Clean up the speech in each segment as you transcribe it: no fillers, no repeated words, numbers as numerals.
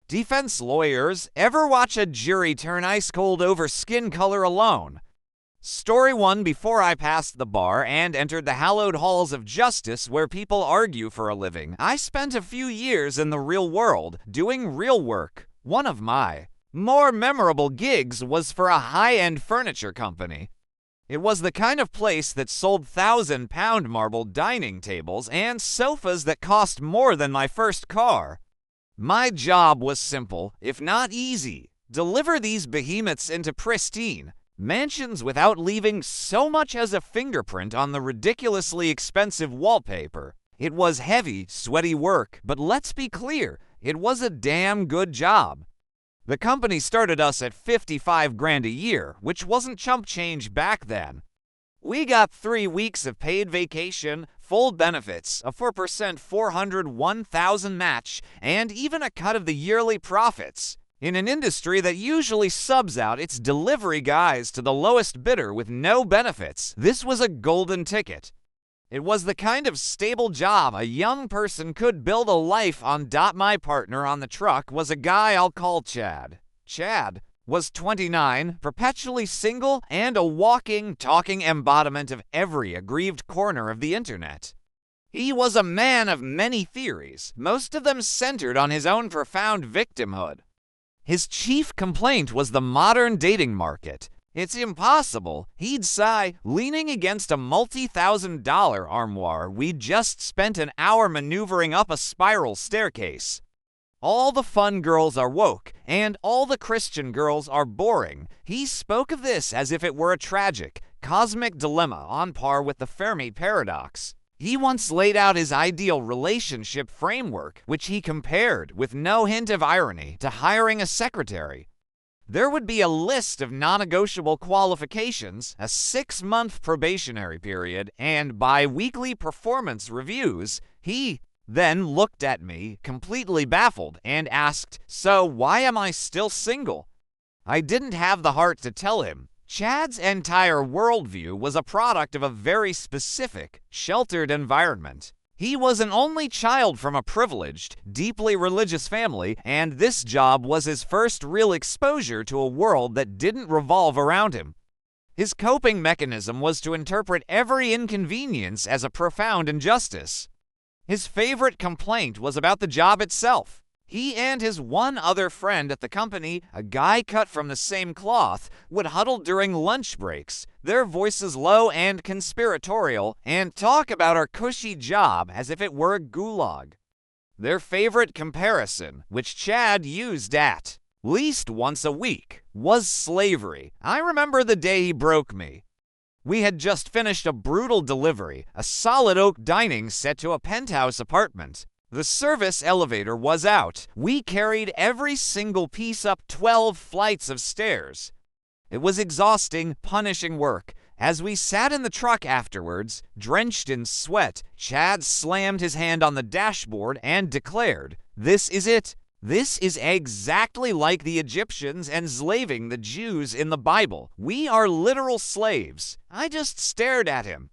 Defense lawyers, ever watch a jury turn ice cold over skin color alone? Story 1. Before I passed the bar and entered the hallowed halls of justice where people argue for a living, I spent a few years in the real world, doing real work. One of my more memorable gigs was for a high-end furniture company. It was the kind of place that sold 1,000-pound marble dining tables and sofas that cost more than my first car. My job was simple, if not easy. Deliver these behemoths into pristine mansions without leaving so much as a fingerprint on the ridiculously expensive wallpaper. It was heavy, sweaty work, but let's be clear, it was a damn good job. The company started us at 55 grand a year, which wasn't chump change back then. We got 3 weeks of paid vacation, full benefits, a 4% 401,000 match, and even a cut of the yearly profits. In an industry that usually subs out its delivery guys to the lowest bidder with no benefits, this was a golden ticket. It was the kind of stable job a young person could build a life on. My partner on the truck was a guy I'll call Chad. Chad was 29, perpetually single, and a walking, talking embodiment of every aggrieved corner of the internet. He was a man of many theories, most of them centered on his own profound victimhood. His chief complaint was the modern dating market. It's impossible, he'd sigh, leaning against a multi-$1,000 armoire we'd just spent an hour maneuvering up a spiral staircase. All the fun girls are woke, and all the Christian girls are boring. He spoke of this as if it were a tragic, cosmic dilemma on par with the Fermi paradox. He once laid out his ideal relationship framework, which he compared, with no hint of irony, to hiring a secretary. There would be a list of non-negotiable qualifications, a 6-month probationary period, and bi-weekly performance reviews. He then looked at me, completely baffled, and asked, "So why am I still single?" I didn't have the heart to tell him. Chad's entire worldview was a product of a very specific, sheltered environment. He was an only child from a privileged, deeply religious family, and this job was his first real exposure to a world that didn't revolve around him. His coping mechanism was to interpret every inconvenience as a profound injustice. His favorite complaint was about the job itself. He and his one other friend at the company, a guy cut from the same cloth, would huddle during lunch breaks, their voices low and conspiratorial, and talk about our cushy job as if it were a gulag. Their favorite comparison, which Chad used at least once a week, was slavery. I remember the day he broke me. We had just finished a brutal delivery, a solid oak dining set to a penthouse apartment. The service elevator was out. We carried every single piece up 12 flights of stairs. It was exhausting, punishing work. As we sat in the truck afterwards, drenched in sweat, Chad slammed his hand on the dashboard and declared, "This is it. This is exactly like the Egyptians enslaving the Jews in the Bible. We are literal slaves." I just stared at him.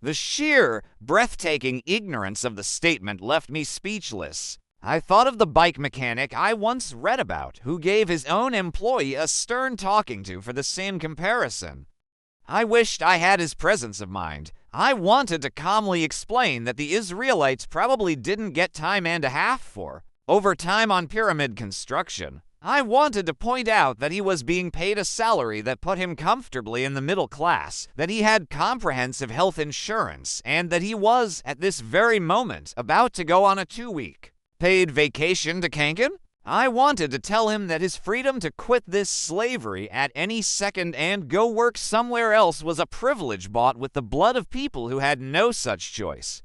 The sheer, breathtaking ignorance of the statement left me speechless. I thought of the bike mechanic I once read about, who gave his own employee a stern talking to for the same comparison. I wished I had his presence of mind. I wanted to calmly explain that the Israelites probably didn't get time and a half for overtime on pyramid construction. I wanted to point out that he was being paid a salary that put him comfortably in the middle class, that he had comprehensive health insurance, and that he was, at this very moment, about to go on a 2-week paid vacation to Cancun. I wanted to tell him that his freedom to quit this slavery at any second and go work somewhere else was a privilege bought with the blood of people who had no such choice.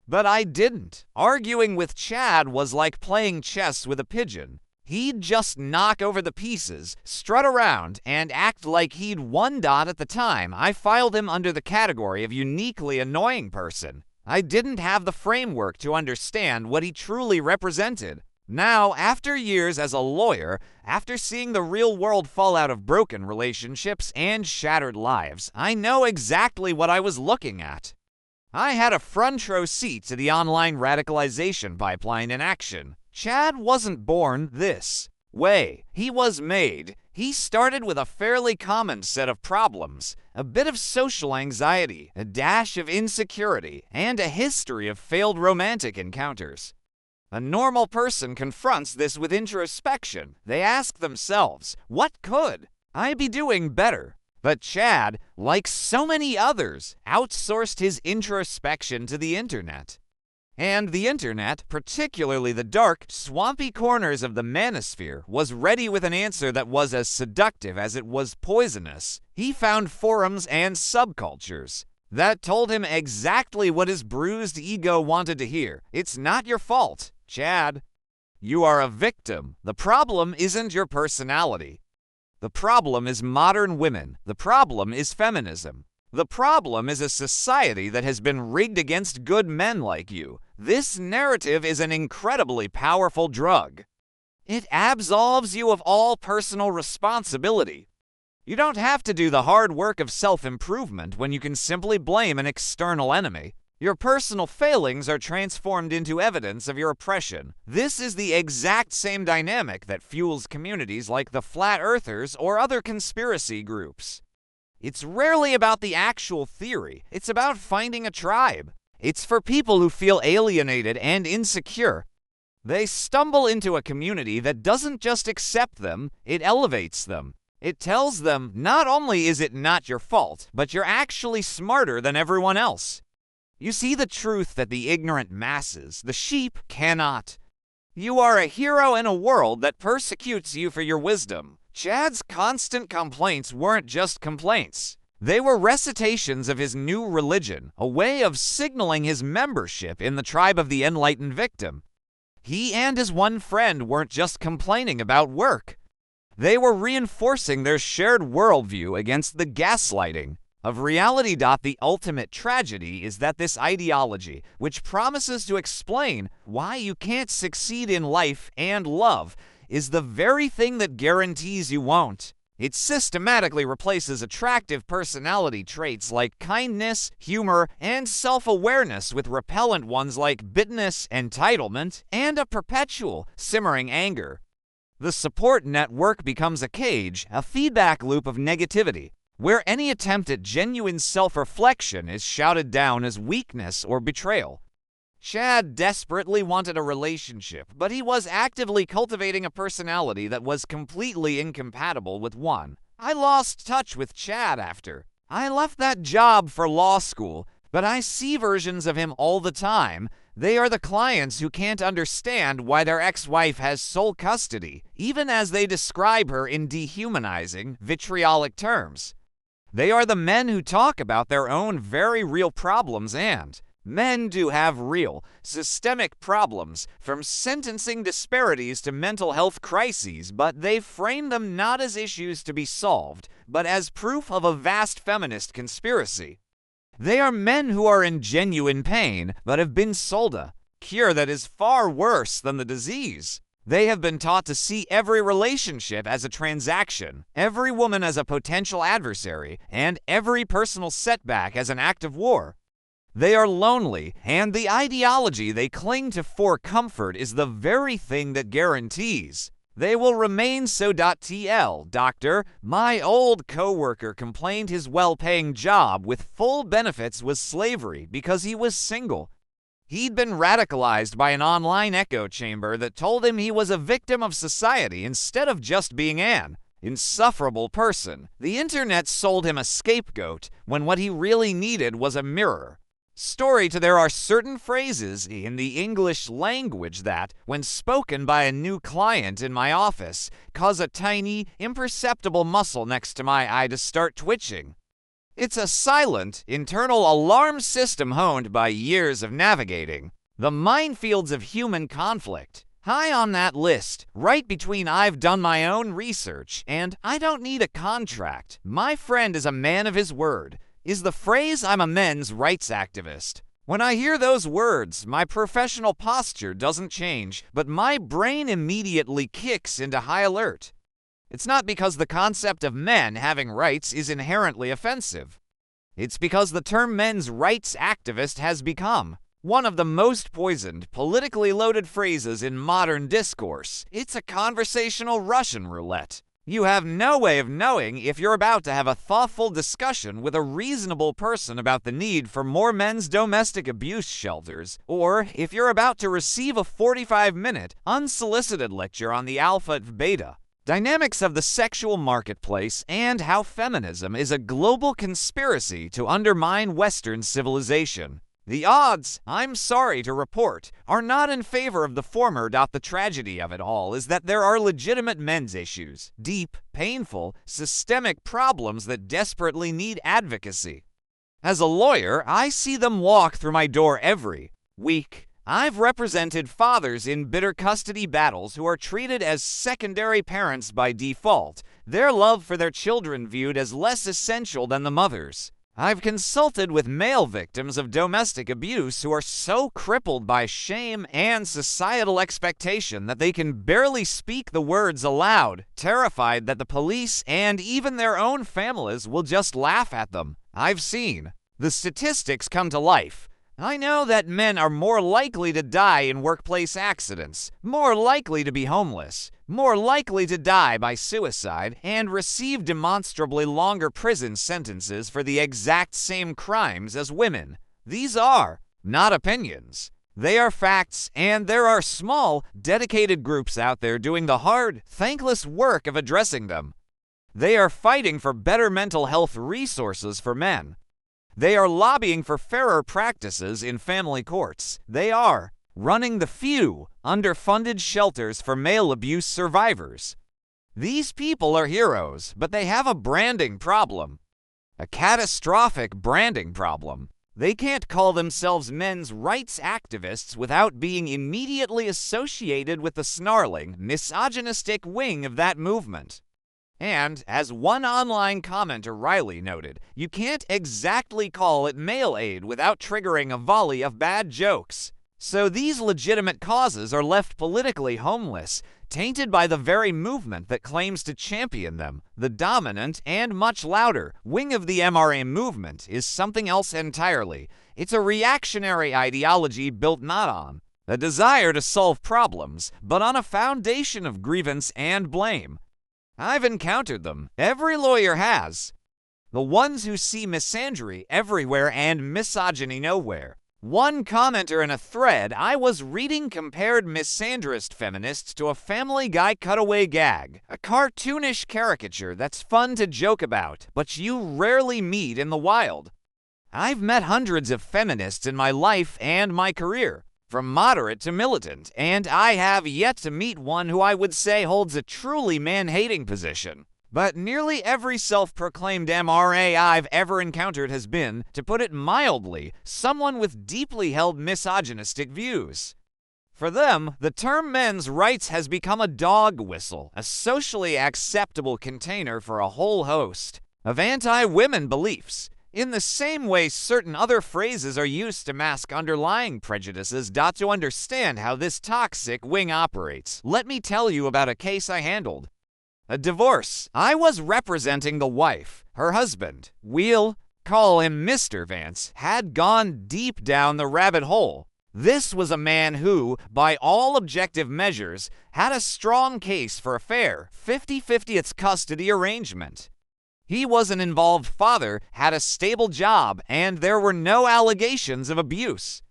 But I didn't. Arguing with Chad was like playing chess with a pigeon. He'd just knock over the pieces, strut around, and act like he'd one dot at the time. I filed him under the category of uniquely annoying person. I didn't have the framework to understand what he truly represented. Now, after years as a lawyer, after seeing the real world fall out of broken relationships and shattered lives, I know exactly what I was looking at. I had a front row seat to the online radicalization pipeline in action. Chad wasn't born this way. He was made. He started with a fairly common set of problems, a bit of social anxiety, a dash of insecurity, and a history of failed romantic encounters. A normal person confronts this with introspection. They ask themselves, what could I be doing better? But Chad, like so many others, outsourced his introspection to the internet. And the internet, particularly the dark, swampy corners of the manosphere, was ready with an answer that was as seductive as it was poisonous. He found forums and subcultures that told him exactly what his bruised ego wanted to hear. It's not your fault, Chad. You are a victim. The problem isn't your personality. The problem is modern women. The problem is feminism. The problem is a society that has been rigged against good men like you. This narrative is an incredibly powerful drug. It absolves you of all personal responsibility. You don't have to do the hard work of self-improvement when you can simply blame an external enemy. Your personal failings are transformed into evidence of your oppression. This is the exact same dynamic that fuels communities like the Flat Earthers or other conspiracy groups. It's rarely about the actual theory. It's about finding a tribe. It's for people who feel alienated and insecure. They stumble into a community that doesn't just accept them, it elevates them. It tells them not only is it not your fault, but you're actually smarter than everyone else. You see the truth that the ignorant masses, the sheep, cannot. You are a hero in a world that persecutes you for your wisdom. Chad's constant complaints weren't just complaints. They were recitations of his new religion, a way of signaling his membership in the tribe of the enlightened victim. He and his one friend weren't just complaining about work. They were reinforcing their shared worldview against the gaslighting of reality. The ultimate tragedy is that this ideology, which promises to explain why you can't succeed in life and love, is the very thing that guarantees you won't. It systematically replaces attractive personality traits like kindness, humor, and self-awareness with repellent ones like bitterness, entitlement, and a perpetual, simmering anger. The support network becomes a cage, a feedback loop of negativity, where any attempt at genuine self-reflection is shouted down as weakness or betrayal. Chad desperately wanted a relationship, but he was actively cultivating a personality that was completely incompatible with one. I lost touch with Chad after I left that job for law school, but I see versions of him all the time. They are the clients who can't understand why their ex-wife has sole custody, even as they describe her in dehumanizing, vitriolic terms. They are the men who talk about their own very real problems, and men do have real, systemic problems, from sentencing disparities to mental health crises, but they frame them not as issues to be solved, but as proof of a vast feminist conspiracy. They are men who are in genuine pain, but have been sold a cure that is far worse than the disease. They have been taught to see every relationship as a transaction, every woman as a potential adversary, and every personal setback as an act of war. They are lonely, and the ideology they cling to for comfort is the very thing that guarantees they will remain so. Doctor, my old coworker complained his well-paying job with full benefits was slavery because he was single. He'd been radicalized by an online echo chamber that told him he was a victim of society instead of just being an insufferable person. The internet sold him a scapegoat when what he really needed was a mirror. There are certain phrases in the English language that, when spoken by a new client in my office, cause a tiny, imperceptible muscle next to my eye to start twitching. It's a silent, internal alarm system honed by years of navigating the minefields of human conflict. High on that list, right between I've done my own research and I don't need a contract, my friend is a man of his word, is the phrase I'm a men's rights activist. When I hear those words, my professional posture doesn't change, but my brain immediately kicks into high alert. It's not because the concept of men having rights is inherently offensive. It's because the term men's rights activist has become One of the most poisoned, politically loaded phrases in modern discourse. It's a conversational Russian roulette. You have no way of knowing if you're about to have a thoughtful discussion with a reasonable person about the need for more men's domestic abuse shelters, or if you're about to receive a 45-minute, unsolicited lecture on the alpha and beta dynamics of the sexual marketplace and how feminism is a global conspiracy to undermine Western civilization. The odds, I'm sorry to report, are not in favor of the former. The tragedy of it all is that there are legitimate men's issues, deep, painful, systemic problems that desperately need advocacy. As a lawyer, I see them walk through my door every week. I've represented fathers in bitter custody battles who are treated as secondary parents by default, their love for their children viewed as less essential than the mother's. I've consulted with male victims of domestic abuse who are so crippled by shame and societal expectation that they can barely speak the words aloud, terrified that the police and even their own families will just laugh at them. I've seen the statistics come to life. I know that men are more likely to die in workplace accidents, more likely to be homeless, more likely to die by suicide, and receive demonstrably longer prison sentences for the exact same crimes as women. These are not opinions. They are facts, and there are small, dedicated groups out there doing the hard, thankless work of addressing them. They are fighting for better mental health resources for men. They are lobbying for fairer practices in family courts. They are running the few underfunded shelters for male abuse survivors. These people are heroes, but they have a branding problem. A catastrophic branding problem. They can't call themselves men's rights activists without being immediately associated with the snarling, misogynistic wing of that movement. And, as one online commenter Riley noted, you can't exactly call it male aid without triggering a volley of bad jokes. So these legitimate causes are left politically homeless, tainted by the very movement that claims to champion them. The dominant and much louder wing of the MRA movement is something else entirely. It's a reactionary ideology built not on a desire to solve problems, but on a foundation of grievance and blame. I've encountered them. Every lawyer has. The ones who see misandry everywhere and misogyny nowhere. One commenter in a thread I was reading compared misandrist feminists to a Family Guy cutaway gag, a cartoonish caricature that's fun to joke about, but you rarely meet in the wild. I've met hundreds of feminists in my life and my career, from moderate to militant, and I have yet to meet one who I would say holds a truly man-hating position. But nearly every self-proclaimed MRA I've ever encountered has been, to put it mildly, someone with deeply held misogynistic views. For them, the term men's rights has become a dog whistle, a socially acceptable container for a whole host of anti-women beliefs. In the same way certain other phrases are used to mask underlying prejudices. To understand how this toxic wing operates, let me tell you about a case I handled. A divorce. I was representing the wife. Her husband, we'll call him Mr. Vance, had gone deep down the rabbit hole. This was a man who, by all objective measures, had a strong case for a fair 50-50 custody arrangement. He was an involved father, had a stable job, and there were no allegations of abuse.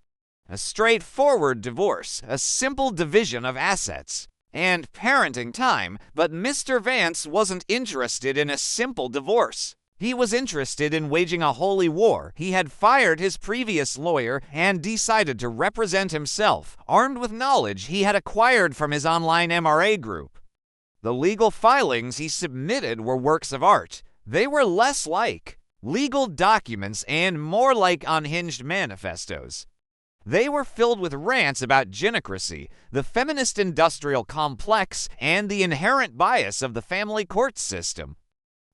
A straightforward divorce, a simple division of assets, and parenting time, but Mr. Vance wasn't interested in a simple divorce. He was interested in waging a holy war. He had fired his previous lawyer and decided to represent himself, armed with knowledge he had acquired from his online MRA group. The legal filings he submitted were works of art. They were less like legal documents and more like unhinged manifestos. They were filled with rants about gynocracy, the feminist industrial complex, and the inherent bias of the family court system.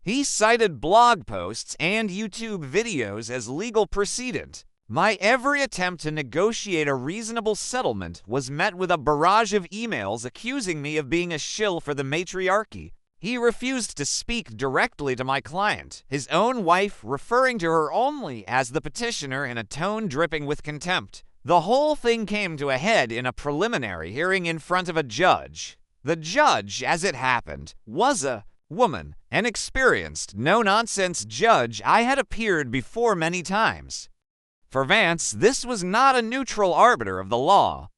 He cited blog posts and YouTube videos as legal precedent. My every attempt to negotiate a reasonable settlement was met with a barrage of emails accusing me of being a shill for the matriarchy. He refused to speak directly to my client, his own wife referring to her only as the petitioner in a tone dripping with contempt. The whole thing came to a head in a preliminary hearing in front of a judge. The judge, as it happened, was a woman, an experienced, no-nonsense judge I had appeared before many times. For Vance, this was not a neutral arbiter of the law.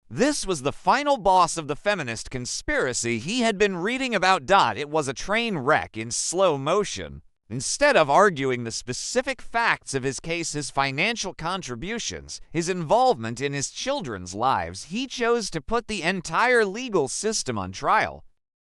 This was the final boss of the feminist conspiracy he had been reading about. It was a train wreck in slow motion. Instead of arguing the specific facts of his case, his financial contributions, his involvement in his children's lives, he chose to put the entire legal system on trial.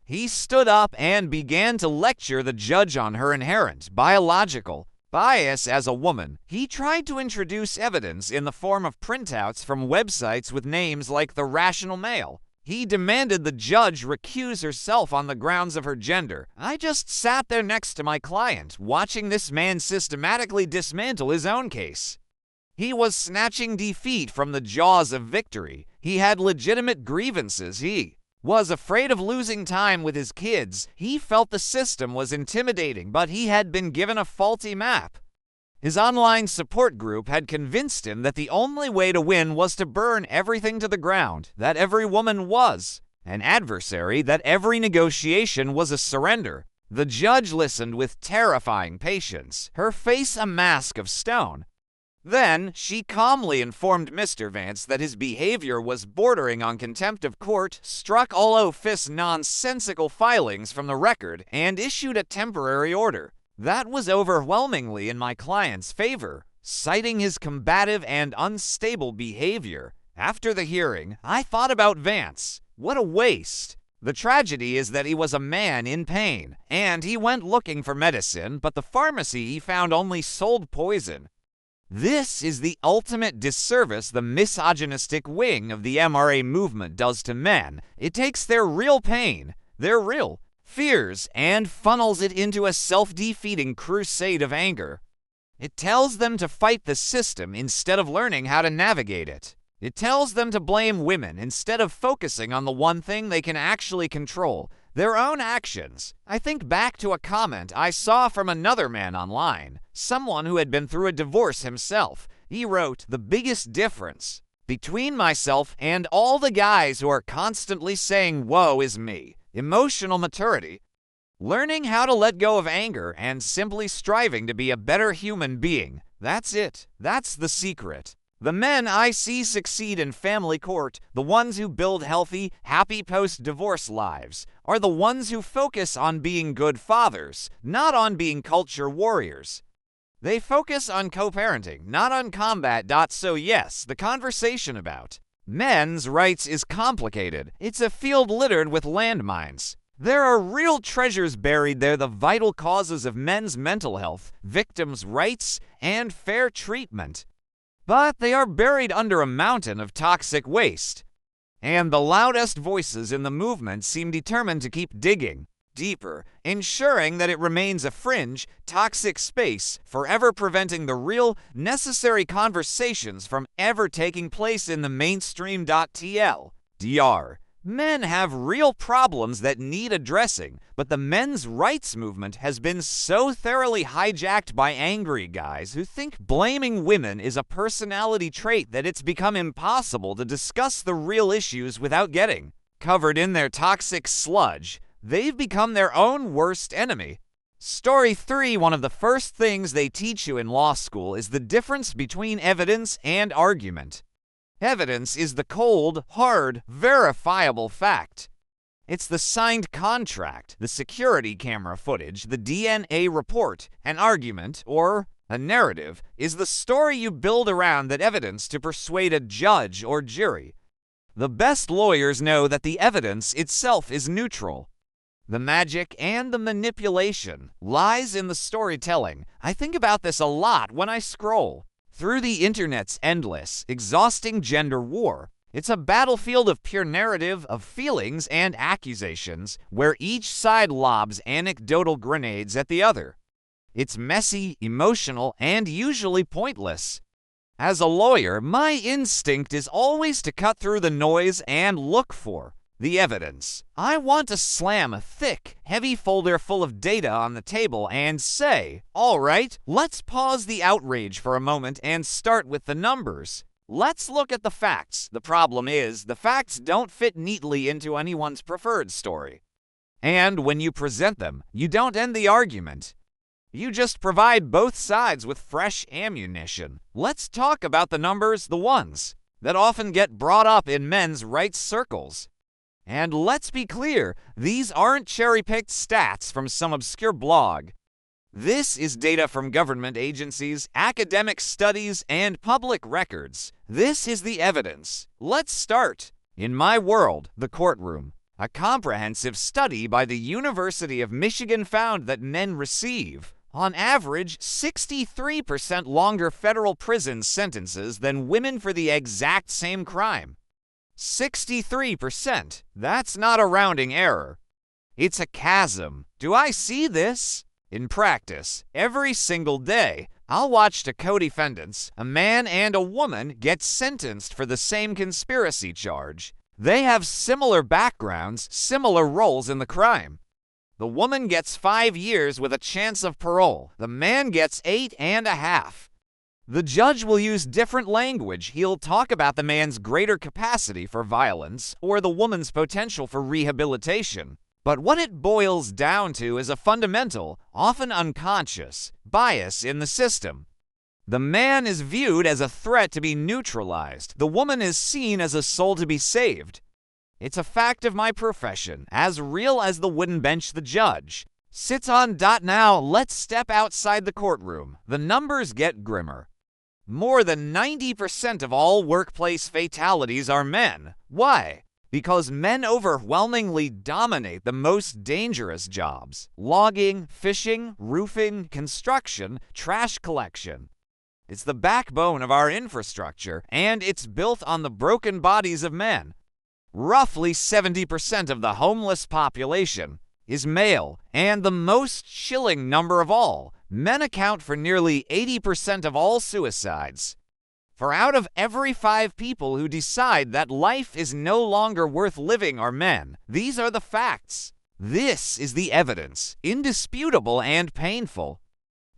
He stood up and began to lecture the judge on her inherent biological bias as a woman. He tried to introduce evidence in the form of printouts from websites with names like The Rational Male. He demanded the judge recuse herself on the grounds of her gender. I just sat there next to my client, watching this man systematically dismantle his own case. He was snatching defeat from the jaws of victory. He had legitimate grievances. He was afraid of losing time with his kids. He felt the system was intimidating, but he had been given a faulty map. His online support group had convinced him that the only way to win was to burn everything to the ground, that every woman was an adversary, that every negotiation was a surrender. The judge listened with terrifying patience, her face a mask of stone. Then she calmly informed Mr. Vance that his behavior was bordering on contempt of court, struck all O'Fis nonsensical filings from the record, and issued a temporary order. That was overwhelmingly in my client's favor, citing his combative and unstable behavior. After the hearing, I thought about Vance. What a waste. The tragedy is that he was a man in pain, and he went looking for medicine, but the pharmacy he found only sold poison. This is the ultimate disservice the misogynistic wing of the MRA movement does to men. It takes their real pain, their real fears, and funnels it into a self-defeating crusade of anger. It tells them to fight the system instead of learning how to navigate it. It tells them to blame women instead of focusing on the one thing they can actually control, their own actions. I think back to a comment I saw from another man online, someone who had been through a divorce himself. He wrote, "The biggest difference between myself and all the guys who are constantly saying, 'Woe is me,' emotional maturity. Learning how to let go of anger and simply striving to be a better human being. That's it. That's the secret." The men I see succeed in family court, the ones who build healthy, happy post-divorce lives, are the ones who focus on being good fathers, not on being culture warriors. They focus on co-parenting, not on combat. So yes, the conversation about men's rights is complicated. It's a field littered with landmines. There are real treasures buried there, the vital causes of men's mental health, victims' rights, and fair treatment. But they are buried under a mountain of toxic waste. And the loudest voices in the movement seem determined to keep digging deeper, ensuring that it remains a fringe, toxic space, forever preventing the real, necessary conversations from ever taking place in the mainstream. TLDR. Men have real problems that need addressing, but the men's rights movement has been so thoroughly hijacked by angry guys who think blaming women is a personality trait that it's become impossible to discuss the real issues without getting covered in their toxic sludge. They've become their own worst enemy. Story 3. One of the first things they teach you in law school is the difference between evidence and argument. Evidence is the cold, hard, verifiable fact. It's the signed contract, the security camera footage, the DNA report. An argument, or a narrative, is the story you build around that evidence to persuade a judge or jury. The best lawyers know that the evidence itself is neutral. The magic and the manipulation lies in the storytelling. I think about this a lot when I scroll through the internet's endless, exhausting gender war. It's a battlefield of pure narrative, of feelings and accusations, where each side lobs anecdotal grenades at the other. It's messy, emotional, and usually pointless. As a lawyer, my instinct is always to cut through the noise and look for the evidence. I want to slam a thick, heavy folder full of data on the table and say, all right, let's pause the outrage for a moment and start with the numbers. Let's look at the facts. The problem is, the facts don't fit neatly into anyone's preferred story. And when you present them, you don't end the argument. You just provide both sides with fresh ammunition. Let's talk about the numbers, the ones that often get brought up in men's rights circles. And let's be clear, these aren't cherry-picked stats from some obscure blog. This is data from government agencies, academic studies, and public records. This is the evidence. Let's start. In My World, the Courtroom, a comprehensive study by the University of Michigan found that men receive, on average, 63% longer federal prison sentences than women for the exact same crime. 63%. That's not a rounding error. It's a chasm. Do I see this? In practice, every single day, I'll watch two co-defendants, a man and a woman, get sentenced for the same conspiracy charge. They have similar backgrounds, similar roles in the crime. The woman gets 5 years with a chance of parole. The man gets 8.5. The judge will use different language. He'll talk about the man's greater capacity for violence or the woman's potential for rehabilitation. But what it boils down to is a fundamental, often unconscious, bias in the system. The man is viewed as a threat to be neutralized. The woman is seen as a soul to be saved. It's a fact of my profession, as real as the wooden bench the judge sits on. Now, let's step outside the courtroom. The numbers get grimmer. More than 90% of all workplace fatalities are men. Why? Because men overwhelmingly dominate the most dangerous jobs: logging, fishing, roofing, construction, trash collection. It's the backbone of our infrastructure, and it's built on the broken bodies of men. Roughly 70% of the homeless population is male, and the most chilling number of all, men account for nearly 80% of all suicides. For out of every 5 people who decide that life is no longer worth living are men. These are the facts. This is the evidence, indisputable and painful.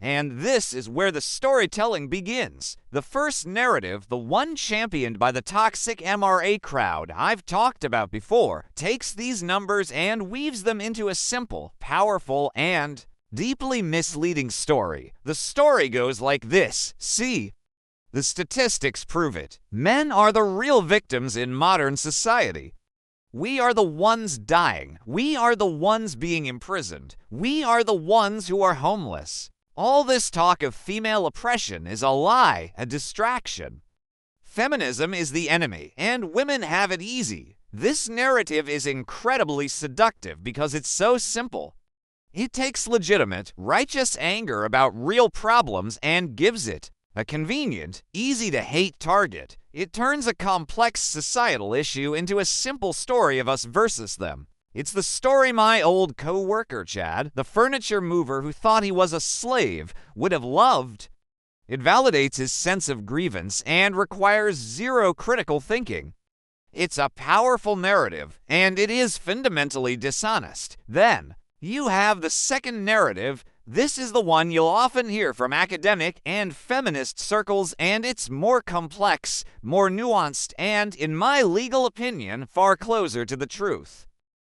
And this is where the storytelling begins. The first narrative, the one championed by the toxic MRA crowd I've talked about before, takes these numbers and weaves them into a simple, powerful, and deeply misleading story. The story goes like this. See, the statistics prove it. Men are the real victims in modern society. We are the ones dying. We are the ones being imprisoned. We are the ones who are homeless. All this talk of female oppression is a lie, a distraction. Feminism is the enemy, and women have it easy. This narrative is incredibly seductive because it's so simple. It takes legitimate, righteous anger about real problems and gives it a convenient, easy-to-hate target. It turns a complex societal issue into a simple story of us versus them. It's the story my old co-worker Chad, the furniture mover who thought he was a slave, would have loved. It validates his sense of grievance and requires zero critical thinking. It's a powerful narrative, and it is fundamentally dishonest. Then, you have the second narrative. This is the one you'll often hear from academic and feminist circles, and it's more complex, more nuanced, and, in my legal opinion, far closer to the truth.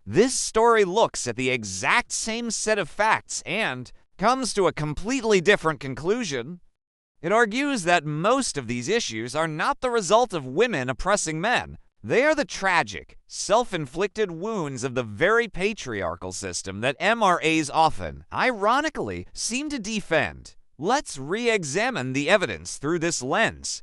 This story looks at the exact same set of facts and comes to a completely different conclusion. It argues that most of these issues are not the result of women oppressing men. They are the tragic, self-inflicted wounds of the very patriarchal system that MRAs often, ironically, seem to defend. Let's re-examine the evidence through this lens.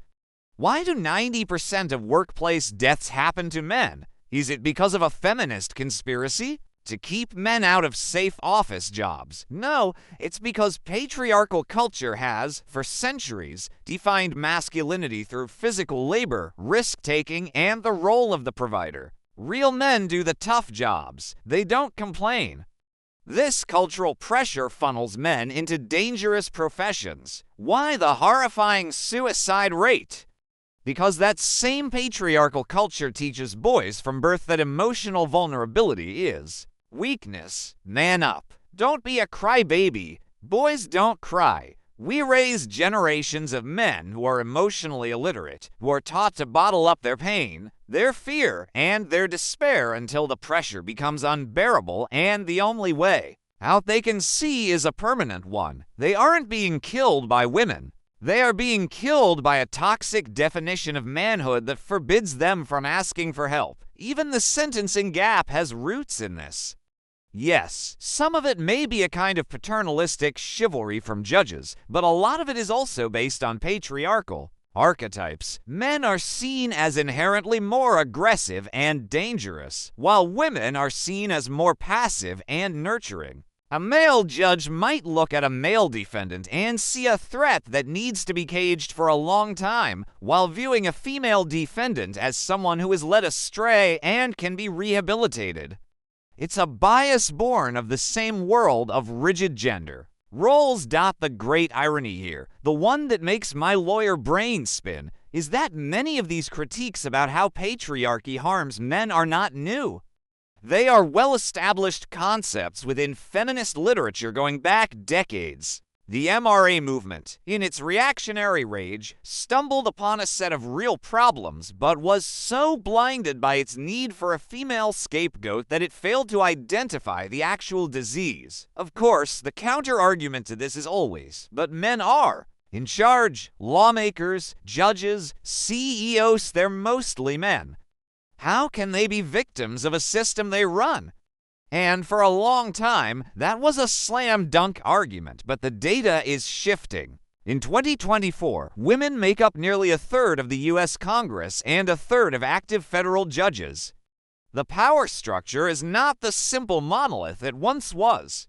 Why do 90% of workplace deaths happen to men? Is it because of a feminist conspiracy to keep men out of safe office jobs? No, it's because patriarchal culture has, for centuries, defined masculinity through physical labor, risk-taking, and the role of the provider. Real men do the tough jobs. They don't complain. This cultural pressure funnels men into dangerous professions. Why the horrifying suicide rate? Because that same patriarchal culture teaches boys from birth that emotional vulnerability is weakness. Man up. Don't be a crybaby. Boys don't cry. We raise generations of men who are emotionally illiterate, who are taught to bottle up their pain, their fear, and their despair until the pressure becomes unbearable, and the only way out they can see is a permanent one. They aren't being killed by women. They are being killed by a toxic definition of manhood that forbids them from asking for help. Even the sentencing gap has roots in this. Yes, some of it may be a kind of paternalistic chivalry from judges, but a lot of it is also based on patriarchal archetypes. Men are seen as inherently more aggressive and dangerous, while women are seen as more passive and nurturing. A male judge might look at a male defendant and see a threat that needs to be caged for a long time, while viewing a female defendant as someone who is led astray and can be rehabilitated. It's a bias born of the same world of rigid gender. Roles dot the great irony here, the one that makes my lawyer brain spin, is that many of these critiques about how patriarchy harms men are not new. They are well-established concepts within feminist literature going back decades. The MRA movement, in its reactionary rage, stumbled upon a set of real problems, but was so blinded by its need for a female scapegoat that it failed to identify the actual disease. Of course, the counter-argument to this is always, but men are in charge. Lawmakers, judges, CEOs, they're mostly men. How can they be victims of a system they run? And for a long time, that was a slam dunk argument, but the data is shifting. In 2024, women make up nearly a third of the U.S. Congress and a third of active federal judges. The power structure is not the simple monolith it once was.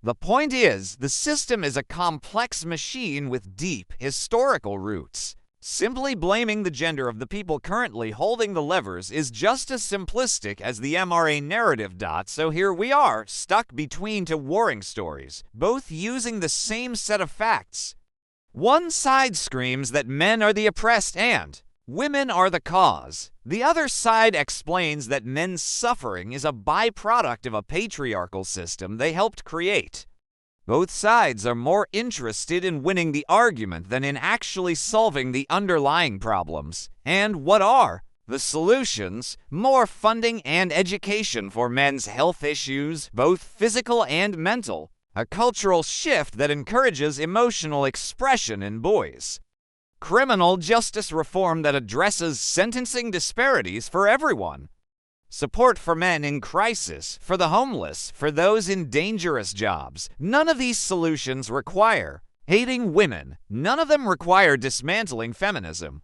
The point is, the system is a complex machine with deep historical roots. Simply blaming the gender of the people currently holding the levers is just as simplistic as the MRA narrative. So here we are, stuck between two warring stories, both using the same set of facts. One side screams that men are the oppressed and women are the cause. The other side explains that men's suffering is a byproduct of a patriarchal system they helped create. Both sides are more interested in winning the argument than in actually solving the underlying problems. And what are the solutions? More funding and education for men's health issues, both physical and mental. A cultural shift that encourages emotional expression in boys. Criminal justice reform that addresses sentencing disparities for everyone. Support for men in crisis, for the homeless, for those in dangerous jobs. None of these solutions require hating women. None of them require dismantling feminism.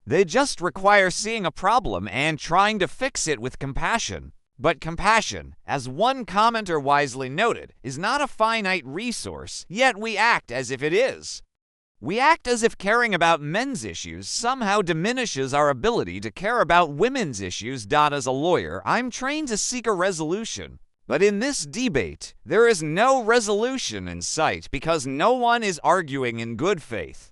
They just require seeing a problem and trying to fix it with compassion. But compassion, as one commenter wisely noted, is not a finite resource, yet we act as if it is. We act as if caring about men's issues somehow diminishes our ability to care about women's issues. As a lawyer, I'm trained to seek a resolution. But in this debate, there is no resolution in sight because no one is arguing in good faith.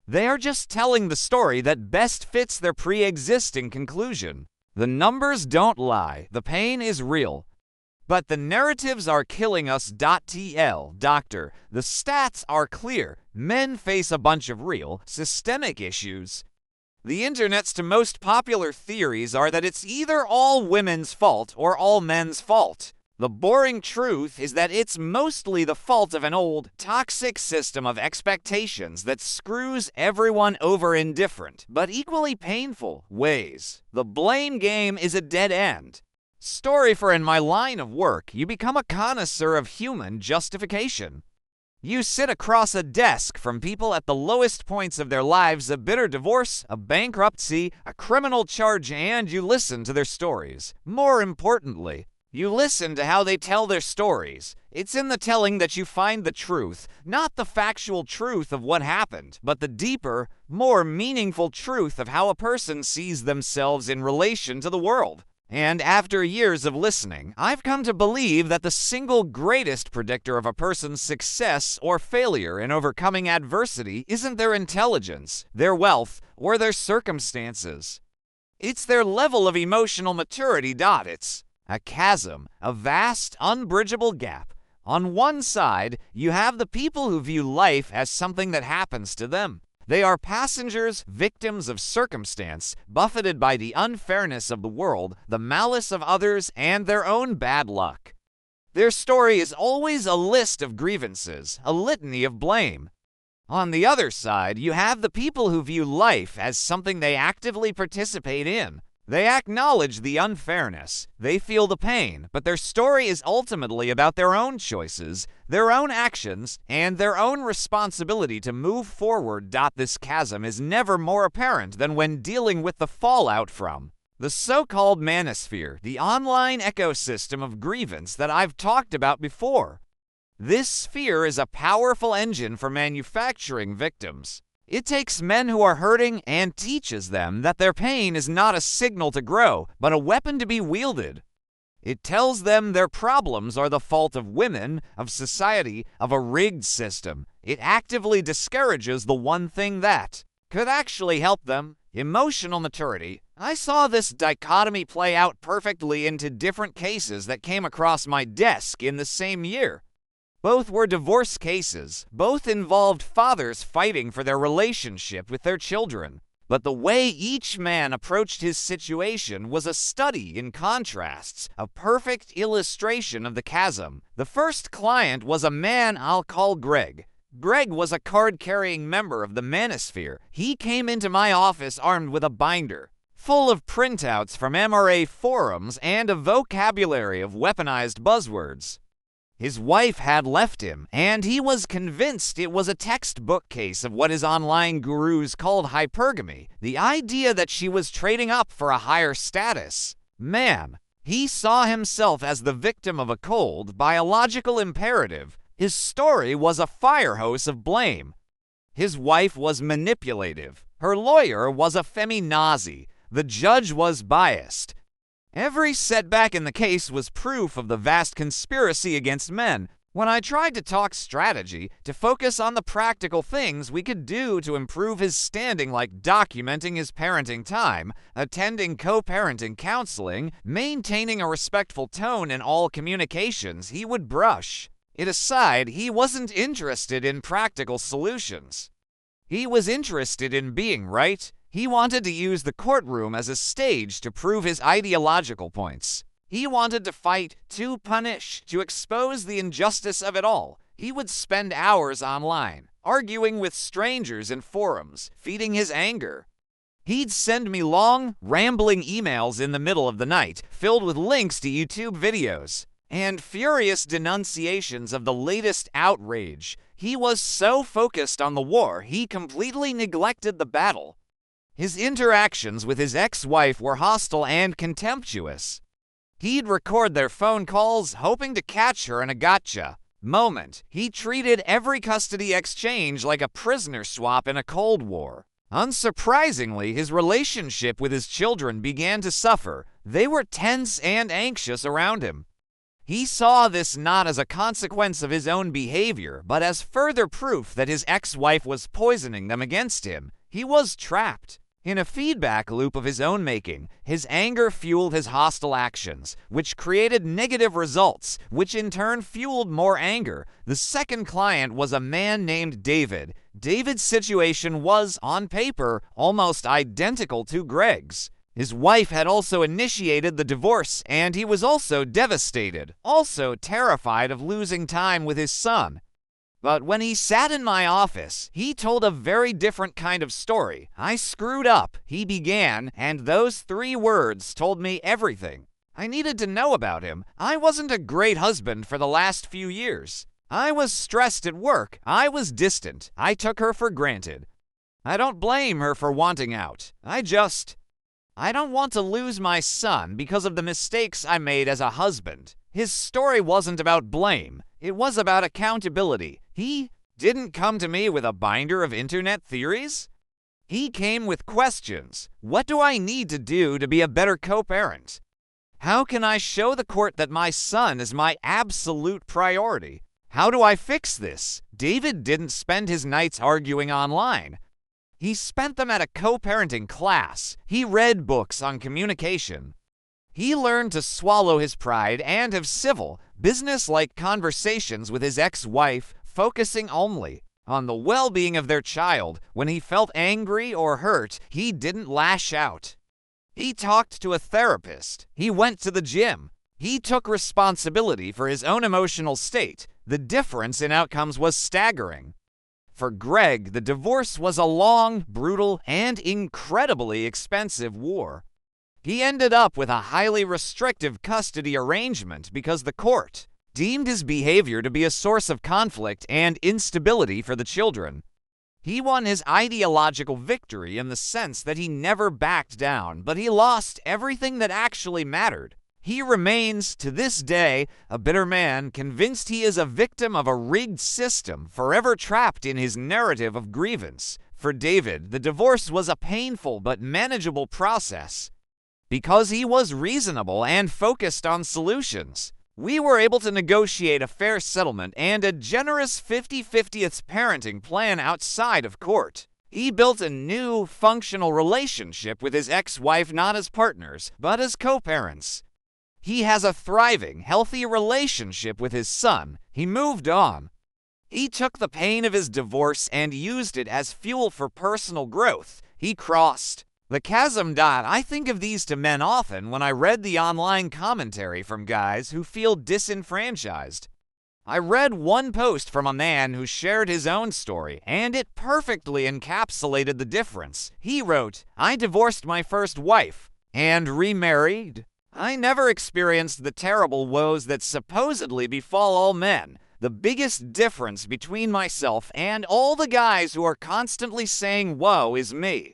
They are just telling the story that best fits their pre-existing conclusion. The numbers don't lie. The pain is real. But the narratives are killing us. TL, doctor, the stats are clear. Men face a bunch of real, systemic issues. The internet's two most popular theories are that it's either all women's fault or all men's fault. The boring truth is that it's mostly the fault of an old, toxic system of expectations that screws everyone over in different, but equally painful, ways. The blame game is a dead end. Story for in my line of work, you become a connoisseur of human justification. You sit across a desk from people at the lowest points of their lives, a bitter divorce, a bankruptcy, a criminal charge, and you listen to their stories. More importantly, you listen to how they tell their stories. It's in the telling that you find the truth, not the factual truth of what happened, but the deeper, more meaningful truth of how a person sees themselves in relation to the world. And after years of listening, I've come to believe that the single greatest predictor of a person's success or failure in overcoming adversity isn't their intelligence, their wealth, or their circumstances. It's their level of emotional maturity. It's a chasm, a vast, unbridgeable gap, On one side, you have the people who view life as something that happens to them. They are passengers, victims of circumstance, buffeted by the unfairness of the world, the malice of others, and their own bad luck. Their story is always a list of grievances, a litany of blame. On the other side, you have the people who view life as something they actively participate in. They acknowledge the unfairness, they feel the pain, but their story is ultimately about their own choices, their own actions, and their own responsibility to move forward. This chasm is never more apparent than when dealing with the fallout from the so-called manosphere, the online ecosystem of grievance that I've talked about before. This sphere is a powerful engine for manufacturing victims. It takes men who are hurting and teaches them that their pain is not a signal to grow, but a weapon to be wielded. It tells them their problems are the fault of women, of society, of a rigged system. It actively discourages the one thing that could actually help them: emotional maturity. I saw this dichotomy play out perfectly into different cases that came across my desk in the same year. Both were divorce cases. Both involved fathers fighting for their relationship with their children. But the way each man approached his situation was a study in contrasts, a perfect illustration of the chasm. The first client was a man I'll call Greg. Greg was a card-carrying member of the manosphere. He came into my office armed with a binder full of printouts from MRA forums and a vocabulary of weaponized buzzwords. His wife had left him, and he was convinced it was a textbook case of what his online gurus called hypergamy, the idea that she was trading up for a higher status. Man, he saw himself as the victim of a cold, biological imperative. His story was a fire hose of blame. His wife was manipulative. Her lawyer was a feminazi. The judge was biased. Every setback in the case was proof of the vast conspiracy against men. When I tried to talk strategy, to focus on the practical things we could do to improve his standing, like documenting his parenting time, attending co-parenting counseling, maintaining a respectful tone in all communications, he would brush it aside. He wasn't interested in practical solutions. He was interested in being right. He wanted to use the courtroom as a stage to prove his ideological points. He wanted to fight, to punish, to expose the injustice of it all. He would spend hours online, arguing with strangers in forums, feeding his anger. He'd send me long, rambling emails in the middle of the night, filled with links to YouTube videos and furious denunciations of the latest outrage. He was so focused on the war, he completely neglected the battle. His interactions with his ex-wife were hostile and contemptuous. He'd record their phone calls, hoping to catch her in a gotcha moment. He treated every custody exchange like a prisoner swap in a Cold War. Unsurprisingly, his relationship with his children began to suffer. They were tense and anxious around him. He saw this not as a consequence of his own behavior, but as further proof that his ex-wife was poisoning them against him. He was trapped in a feedback loop of his own making. His anger fueled his hostile actions, which created negative results, which in turn fueled more anger. The second client was a man named David. David's situation was, on paper, almost identical to Greg's. His wife had also initiated the divorce, and he was also devastated, also terrified of losing time with his son. But when he sat in my office, he told a very different kind of story. I screwed up, he began, and those 3 words told me everything I needed to know about him. I wasn't a great husband for the last few years. I was stressed at work. I was distant. I took her for granted. I don't blame her for wanting out. I don't want to lose my son because of the mistakes I made as a husband. His story wasn't about blame. It was about accountability. He didn't come to me with a binder of internet theories. He came with questions. What do I need to do to be a better co-parent? How can I show the court that my son is my absolute priority? How do I fix this? David didn't spend his nights arguing online. He spent them at a co-parenting class. He read books on communication. He learned to swallow his pride and have civil, business-like conversations with his ex-wife, focusing only on the well-being of their child. When he felt angry or hurt, he didn't lash out. He talked to a therapist. He went to the gym. He took responsibility for his own emotional state. The difference in outcomes was staggering. For Greg, the divorce was a long, brutal, and incredibly expensive war. He ended up with a highly restrictive custody arrangement because the court deemed his behavior to be a source of conflict and instability for the children. He won his ideological victory in the sense that he never backed down, but he lost everything that actually mattered. He remains, to this day, a bitter man, convinced he is a victim of a rigged system, forever trapped in his narrative of grievance. For David, the divorce was a painful but manageable process because he was reasonable and focused on solutions. We were able to negotiate a fair settlement and a generous 50-50th parenting plan outside of court. He built a new, functional relationship with his ex-wife, not as partners, but as co-parents. He has a thriving, healthy relationship with his son. He moved on. He took the pain of his divorce and used it as fuel for personal growth. He crossed the chasm. I think of these to men often when I read the online commentary from guys who feel disenfranchised. I read one post from a man who shared his own story, and it perfectly encapsulated the difference. He wrote, "I divorced my first wife and remarried. I never experienced the terrible woes that supposedly befall all men. The biggest difference between myself and all the guys who are constantly saying woe is me.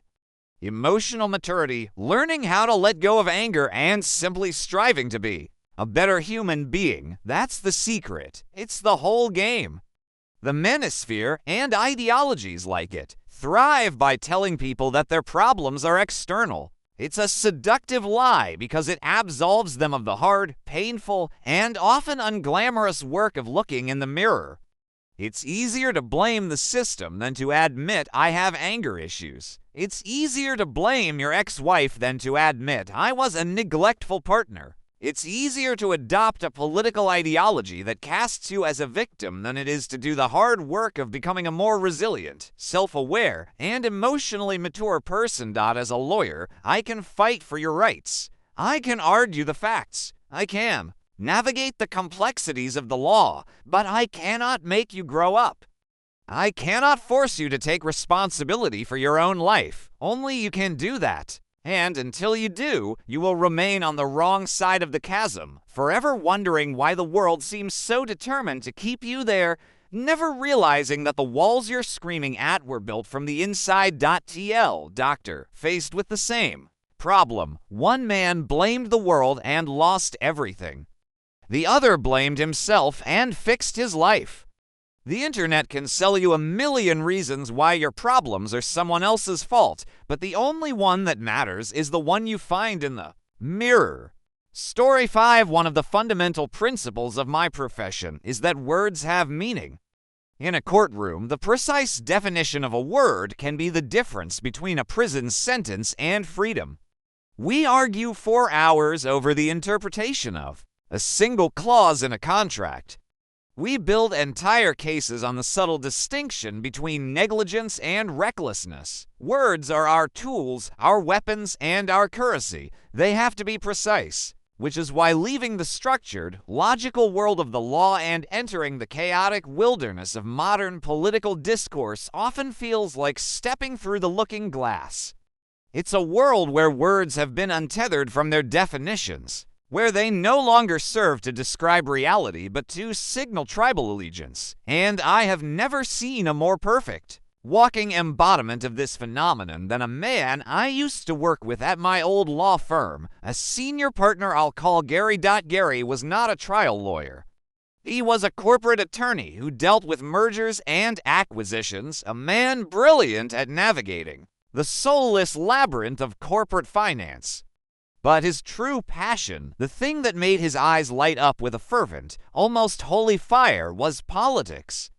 Emotional maturity, learning how to let go of anger and simply striving to be a better human being. That's the secret. It's the whole game." The manosphere and ideologies like it thrive by telling people that their problems are external. It's a seductive lie because it absolves them of the hard, painful, and often unglamorous work of looking in the mirror. It's easier to blame the system than to admit I have anger issues. It's easier to blame your ex-wife than to admit I was a neglectful partner. It's easier to adopt a political ideology that casts you as a victim than it is to do the hard work of becoming a more resilient, self-aware, and emotionally mature person. As a lawyer, I can fight for your rights. I can argue the facts. I can navigate the complexities of the law, but I cannot make you grow up. I cannot force you to take responsibility for your own life. Only you can do that. And until you do, you will remain on the wrong side of the chasm, forever wondering why the world seems so determined to keep you there, never realizing that the walls you're screaming at were built from the inside. Doctor, faced with the same problem, one man blamed the world and lost everything. The other blamed himself and fixed his life. The internet can sell you a million reasons why your problems are someone else's fault, but the only one that matters is the one you find in the mirror. Story 5. One of the fundamental principles of my profession is that words have meaning. In a courtroom, the precise definition of a word can be the difference between a prison sentence and freedom. We argue for hours over the interpretation of a single clause in a contract. We build entire cases on the subtle distinction between negligence and recklessness. Words are our tools, our weapons, and our currency. They have to be precise, which is why leaving the structured, logical world of the law and entering the chaotic wilderness of modern political discourse often feels like stepping through the looking glass. It's a world where words have been untethered from their definitions, where they no longer serve to describe reality but to signal tribal allegiance. And I have never seen a more perfect walking embodiment of this phenomenon than a man I used to work with at my old law firm. A senior partner I'll call Gary. Gary was not a trial lawyer. He was a corporate attorney who dealt with mergers and acquisitions, a man brilliant at navigating the soulless labyrinth of corporate finance. But his true passion, the thing that made his eyes light up with a fervent, almost holy fire, was politics.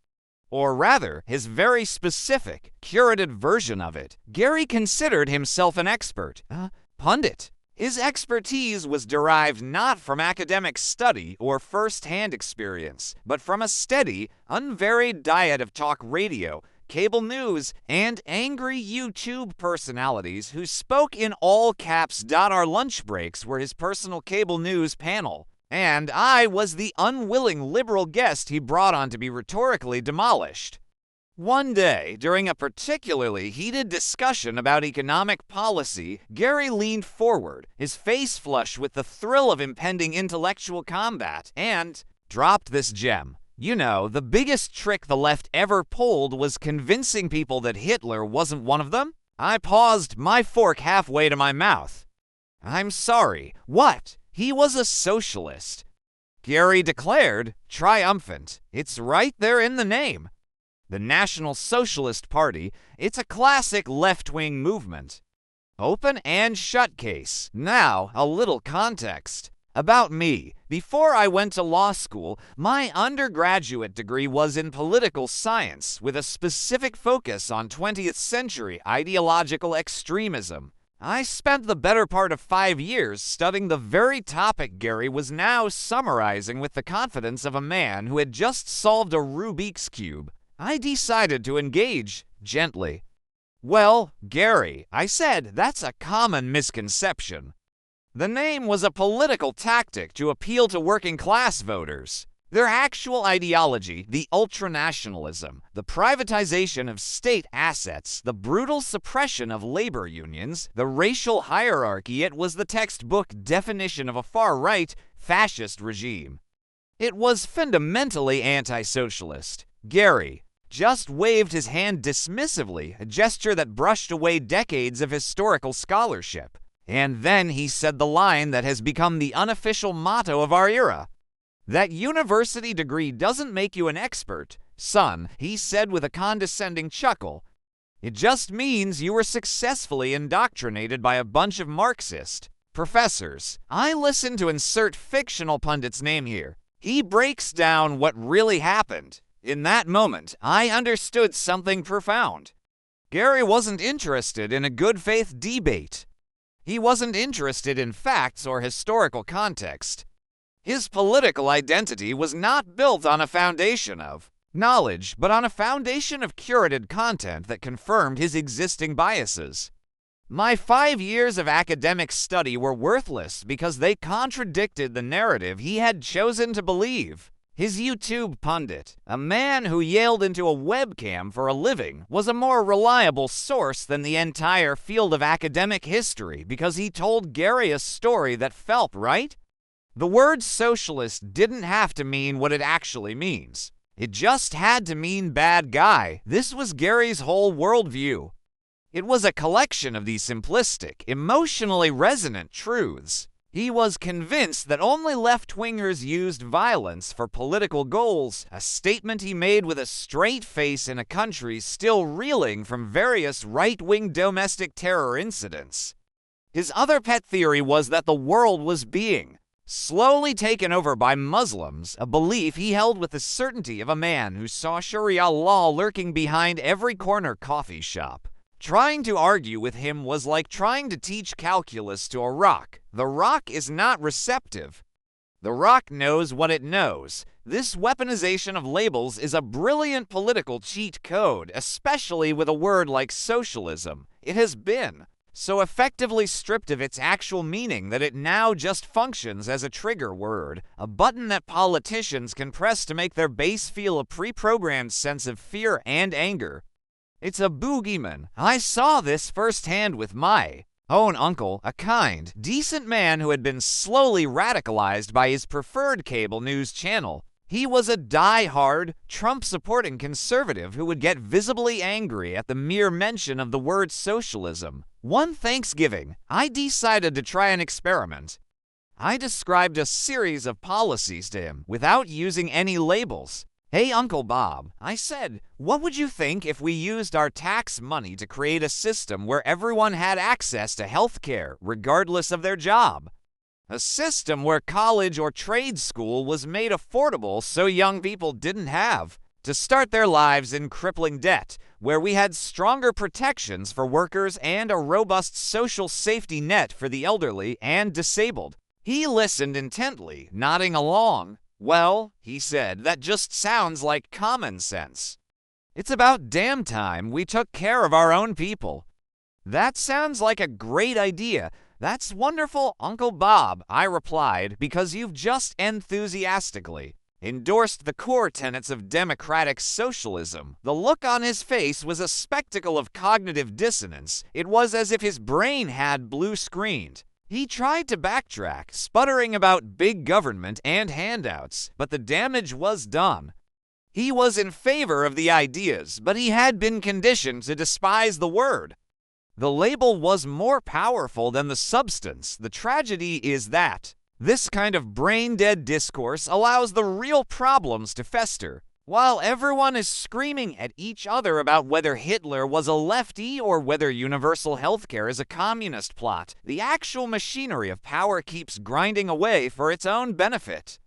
Or rather, his very specific, curated version of it. Gary considered himself an expert, a pundit, His expertise was derived not from academic study or first-hand experience, but from a steady, unvaried diet of talk radio, cable news, and angry YouTube personalities who spoke in all caps. Our lunch breaks were his personal cable news panel, and I was the unwilling liberal guest he brought on to be rhetorically demolished. One day, during a particularly heated discussion about economic policy, Gary leaned forward, his face flush with the thrill of impending intellectual combat, and dropped this gem. You know, the biggest trick the left ever pulled was convincing people that Hitler wasn't one of them. I paused, my fork halfway to my mouth. I'm sorry, what? He was a socialist. Gary declared, triumphant. It's right there in the name. The National Socialist Party, it's a classic left-wing movement. Open and shut case. Now, a little context. About me. Before I went to law school, my undergraduate degree was in political science with a specific focus on 20th century ideological extremism. I spent the better part of 5 years studying the very topic Gary was now summarizing with the confidence of a man who had just solved a Rubik's Cube. I decided to engage gently. Well, Gary, I said, that's a common misconception. The name was a political tactic to appeal to working-class voters. Their actual ideology, the ultranationalism, the privatization of state assets, the brutal suppression of labor unions, the racial hierarchy, it was the textbook definition of a far-right, fascist regime. It was fundamentally anti-socialist. Gary just waved his hand dismissively, a gesture that brushed away decades of historical scholarship. And then he said the line that has become the unofficial motto of our era. That university degree doesn't make you an expert, son, he said with a condescending chuckle. It just means you were successfully indoctrinated by a bunch of Marxist professors. I listened to insert fictional pundit's name here. He breaks down what really happened. In that moment, I understood something profound. Gary wasn't interested in a good faith debate. He wasn't interested in facts or historical context. His political identity was not built on a foundation of knowledge, but on a foundation of curated content that confirmed his existing biases. My 5 years of academic study were worthless because they contradicted the narrative he had chosen to believe. His YouTube pundit, a man who yelled into a webcam for a living, was a more reliable source than the entire field of academic history because he told Gary a story that felt right. The word socialist didn't have to mean what it actually means. It just had to mean bad guy. This was Gary's whole worldview. It was a collection of these simplistic, emotionally resonant truths. He was convinced that only left-wingers used violence for political goals, a statement he made with a straight face in a country still reeling from various right-wing domestic terror incidents. His other pet theory was that the world was being slowly taken over by Muslims, a belief he held with the certainty of a man who saw Sharia law lurking behind every corner coffee shop. Trying to argue with him was like trying to teach calculus to a rock. The rock is not receptive. The rock knows what it knows. This weaponization of labels is a brilliant political cheat code, especially with a word like socialism. It has been so effectively stripped of its actual meaning that it now just functions as a trigger word, a button that politicians can press to make their base feel a pre-programmed sense of fear and anger. It's a boogeyman. I saw this firsthand with my own uncle, a kind, decent man who had been slowly radicalized by his preferred cable news channel. He was a die-hard, Trump-supporting conservative who would get visibly angry at the mere mention of the word socialism. One Thanksgiving, I decided to try an experiment. I described a series of policies to him without using any labels. Hey, Uncle Bob, I said, what would you think if we used our tax money to create a system where everyone had access to health care, regardless of their job? A system where college or trade school was made affordable so young people didn't have to start their lives in crippling debt, where we had stronger protections for workers and a robust social safety net for the elderly and disabled. He listened intently, nodding along. Well, he said, that just sounds like common sense. It's about damn time we took care of our own people. That sounds like a great idea. That's wonderful, Uncle Bob, I replied, because you've just enthusiastically endorsed the core tenets of democratic socialism. The look on his face was a spectacle of cognitive dissonance. It was as if his brain had blue-screened. He tried to backtrack, sputtering about big government and handouts, but the damage was done. He was in favor of the ideas, but he had been conditioned to despise the word. The label was more powerful than the substance. The tragedy is that this kind of brain-dead discourse allows the real problems to fester. While everyone is screaming at each other about whether Hitler was a lefty or whether universal healthcare is a communist plot, the actual machinery of power keeps grinding away for its own benefit.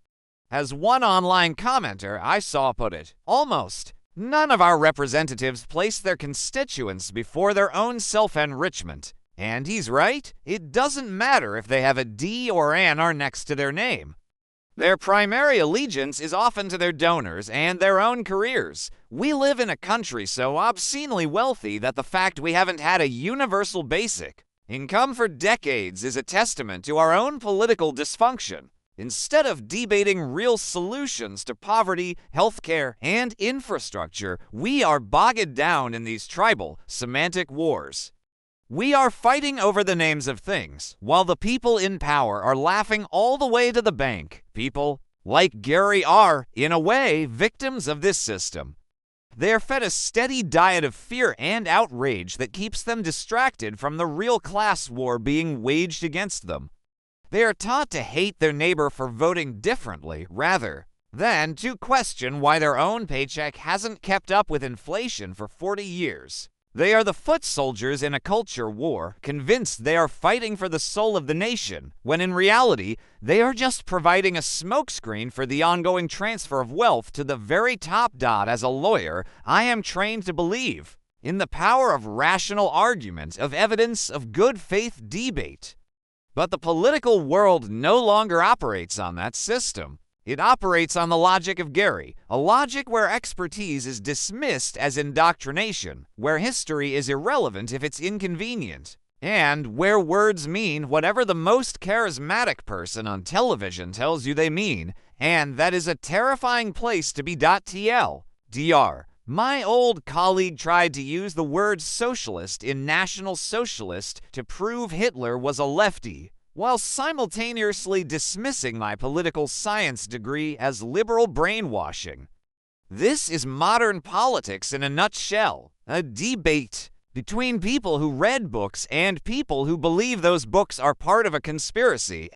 As one online commenter I saw put it, almost none of our representatives place their constituents before their own self-enrichment. And he's right. It doesn't matter if they have a D or an R next to their name. Their primary allegiance is often to their donors and their own careers. We live in a country so obscenely wealthy that the fact we haven't had a universal basic income for decades is a testament to our own political dysfunction. Instead of debating real solutions to poverty, healthcare, and infrastructure, we are bogged down in these tribal, semantic wars. We are fighting over the names of things, while the people in power are laughing all the way to the bank. People, like Gary, are, in a way, victims of this system. They are fed a steady diet of fear and outrage that keeps them distracted from the real class war being waged against them. They are taught to hate their neighbor for voting differently, rather than to question why their own paycheck hasn't kept up with inflation for 40 years. They are the foot soldiers in a culture war, convinced they are fighting for the soul of the nation, when in reality, they are just providing a smokescreen for the ongoing transfer of wealth to the very top dot. As a lawyer, I am trained to believe in the power of rational argument, of evidence, of good faith debate. But the political world no longer operates on that system. It operates on the logic of Gary, a logic where expertise is dismissed as indoctrination, where history is irrelevant if it's inconvenient, and where words mean whatever the most charismatic person on television tells you they mean, and that is a terrifying place to be. Dr. My old colleague tried to use the word socialist in National Socialist to prove Hitler was a lefty, while simultaneously dismissing my political science degree as liberal brainwashing. This is modern politics in a nutshell, a debate between people who read books and people who believe those books are part of a conspiracy.